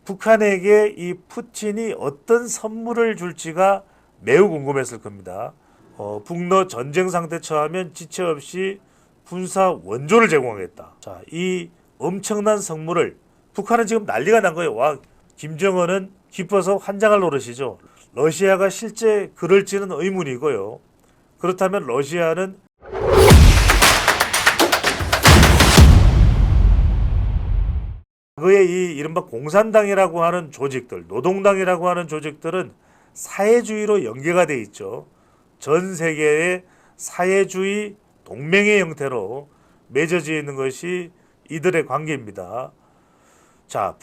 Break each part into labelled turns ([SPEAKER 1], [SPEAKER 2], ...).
[SPEAKER 1] 북한에게 이 푸틴이 어떤 선물을 줄지가 매우 궁금했을 겁니다. 북러 전쟁 상태 처하면 지체 없이 군사 원조를 제공하겠다. 자, 이 엄청난 선물을 북한은 지금 난리가 난 거예요. 와, 김정은은 기뻐서 환장할 노릇이죠. 러시아가 실제 그럴지는 의문이고요. 그렇다면 러시아는 과거에 이 이른바 공산당이라고 하는 조직들, 노동당이라고 하는 조직들은 사회주의로 연계가 돼 있죠. 전 세계의 사회주의 동맹의 형태로 맺어져 있는 것이 이들의 관계입니다. 자,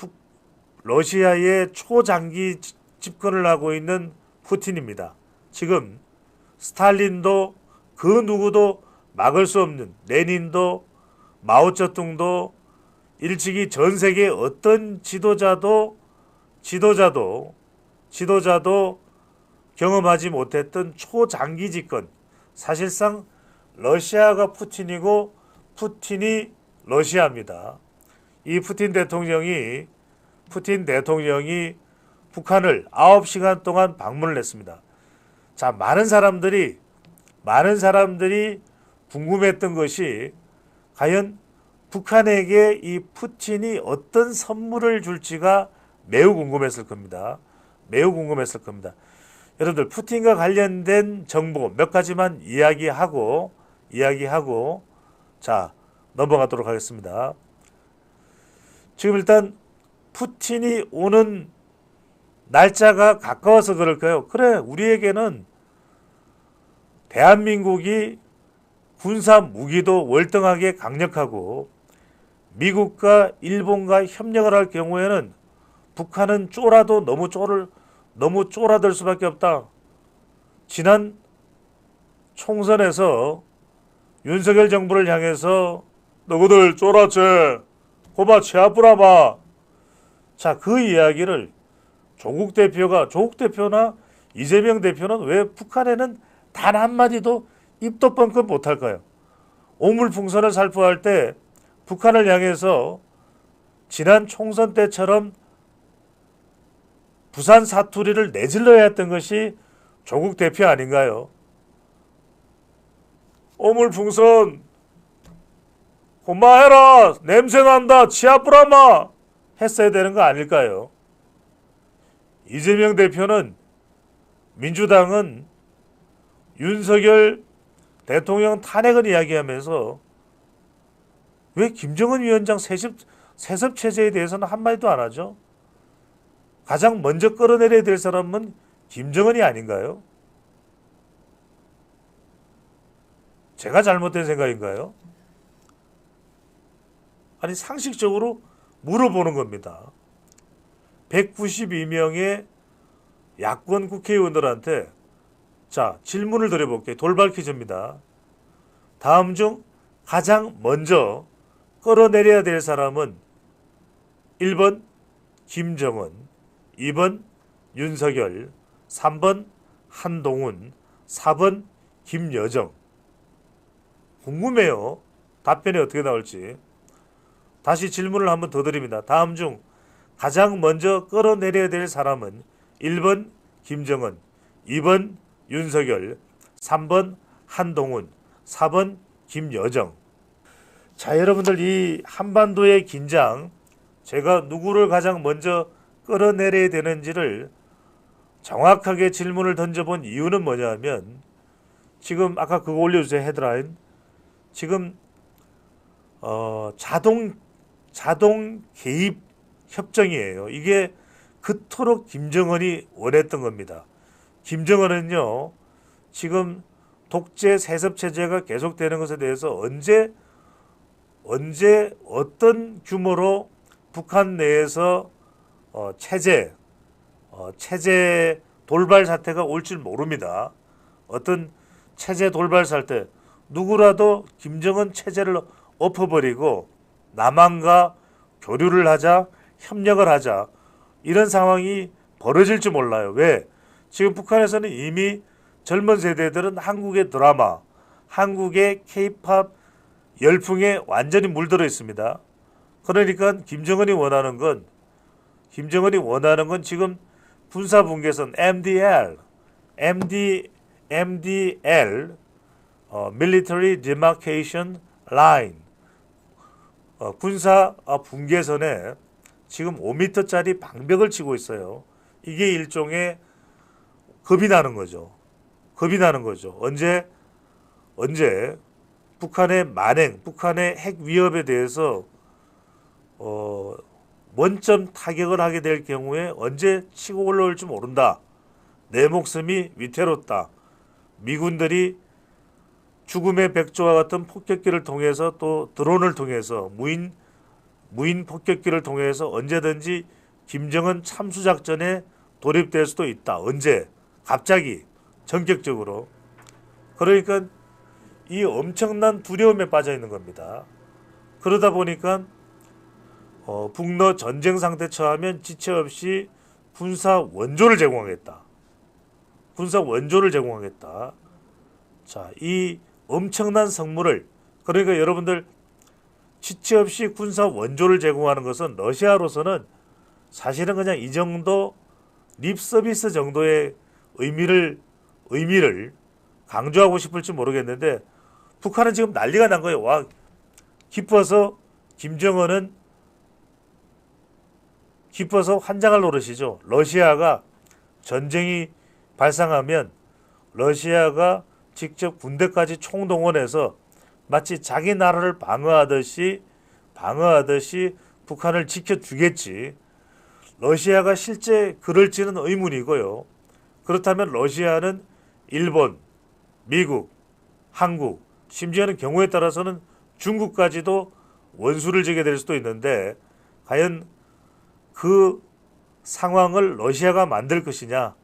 [SPEAKER 1] 러시아의 초장기 집권을 하고 있는 푸틴입니다. 지금 스탈린도 그 누구도 막을 수 없는, 레닌도 마오쩌둥도 일찍이 전 세계 어떤 지도자도 경험하지 못했던 초장기 집권. 사실상 러시아가 푸틴이고 푸틴이 러시아입니다. 이 푸틴 대통령이 북한을 9시간 동안 방문을 했습니다. 자, 많은 사람들이 궁금했던 것이 과연 북한에게 이 푸틴이 어떤 선물을 줄지가 매우 궁금했을 겁니다. 여러분들, 푸틴과 관련된 정보 몇 가지만 이야기하고 자, 넘어가도록 하겠습니다. 지금 일단 푸틴이 오는 날짜가 가까워서 그럴까요? 그래, 우리에게는 대한민국이 군사 무기도 월등하게 강력하고 미국과 일본과 협력을 할 경우에는 북한은 쫄아도 너무 쫄아들 수밖에 없다. 지난 총선에서 윤석열 정부를 향해서 너희들 쫄았지? 고마 치아뿌라봐. 자, 그 이야기를 조국 대표나 이재명 대표는 왜 북한에는 단 한마디도 입도 뻥끗 못할까요? 오물풍선을 살포할 때 북한을 향해서 지난 총선 때처럼 부산 사투리를 내질러야 했던 것이 조국 대표 아닌가요? 오물풍선 고마해라, 냄새난다, 치아뿌라마 했어야 되는 거 아닐까요? 이재명 대표는, 민주당은 윤석열 대통령 탄핵을 이야기하면서 왜 김정은 위원장 세습 체제에 대해서는 한마디도 안 하죠? 가장 먼저 끌어내려야 될 사람은 김정은이 아닌가요? 제가 잘못된 생각인가요? 아니, 상식적으로 물어보는 겁니다. 192명의 야권 국회의원들한테 자, 질문을 드려볼게요. 돌발 퀴즈입니다. 다음 중 가장 먼저 끌어내려야 될 사람은 1번 김정은, 2번 윤석열, 3번 한동훈, 4번 김여정. 궁금해요. 답변이 어떻게 나올지. 다시 질문을 한번 더 드립니다. 다음 중 가장 먼저 끌어내려야 될 사람은 1번 김정은, 2번 윤석열, 3번 한동훈, 4번 김여정. 자, 여러분들, 이 한반도의 긴장, 제가 누구를 가장 먼저 끌어내려야 되는지를 정확하게 질문을 던져본 이유는 뭐냐면, 지금 아까 그거 올려주세요. 헤드라인. 지금 자동 개입 협정이에요. 이게 그토록 김정은이 원했던 겁니다. 김정은은요, 지금 독재 세습 체제가 계속되는 것에 대해서 언제 어떤 규모로 북한 내에서 체제 돌발 사태가 올지 모릅니다. 어떤 체제 돌발 사태, 누구라도 김정은 체제를 엎어버리고 남한과 교류를 하자, 협력을 하자, 이런 상황이 벌어질지 몰라요. 왜? 지금 북한에서는 이미 젊은 세대들은 한국의 드라마, 한국의 K-팝 열풍에 완전히 물들어 있습니다. 그러니까 김정은이 원하는 건 김정은이 원하는 건 지금 군사분계선 MDL, Military Demarcation Line, 군사 분계선에 지금 5m짜리 방벽을 치고 있어요. 이게 일종의 겁이 나는 거죠. 겁이 나는 거죠. 언제 북한의 만행, 북한의 핵 위협에 대해서 원점 타격을 하게 될 경우에 언제 치고 올라올지 모른다. 내 목숨이 위태롭다. 미군들이 죽음의 백조와 같은 폭격기를 통해서 또 드론을 통해서 무인 폭격기를 통해서 언제든지 김정은 참수작전에 돌입될 수도 있다. 언제? 갑자기 전격적으로. 그러니까 이 엄청난 두려움에 빠져 있는 겁니다. 그러다 보니까 북러 전쟁 상태 처하면 지체 없이 군사 원조를 제공하겠다. 군사 원조를 제공하겠다. 자, 이 엄청난 성물을, 그러니까 여러분들 지체 없이 군사 원조를 제공하는 것은 러시아로서는 사실은 그냥 이 정도 립 서비스 정도의 의미를 강조하고 싶을지 모르겠는데 북한은 지금 난리가 난 거예요. 와, 기뻐서 김정은은 환장할 노릇이죠. 러시아가 전쟁이 발생하면 러시아가 직접 군대까지 총동원해서 마치 자기 나라를 방어하듯이 북한을 지켜주겠지. 러시아가 실제 그럴지는 의문이고요. 그렇다면 러시아는 일본, 미국, 한국, 심지어는 경우에 따라서는 중국까지도 원수를 지게 될 수도 있는데 과연 그 상황을 러시아가 만들 것이냐.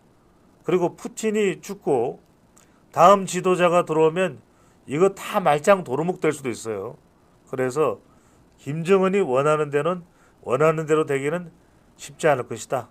[SPEAKER 1] 그리고 푸틴이 죽고 다음 지도자가 들어오면 이거 다 말짱 도루묵 될 수도 있어요. 그래서 김정은이 원하는 대로 되기는 쉽지 않을 것이다.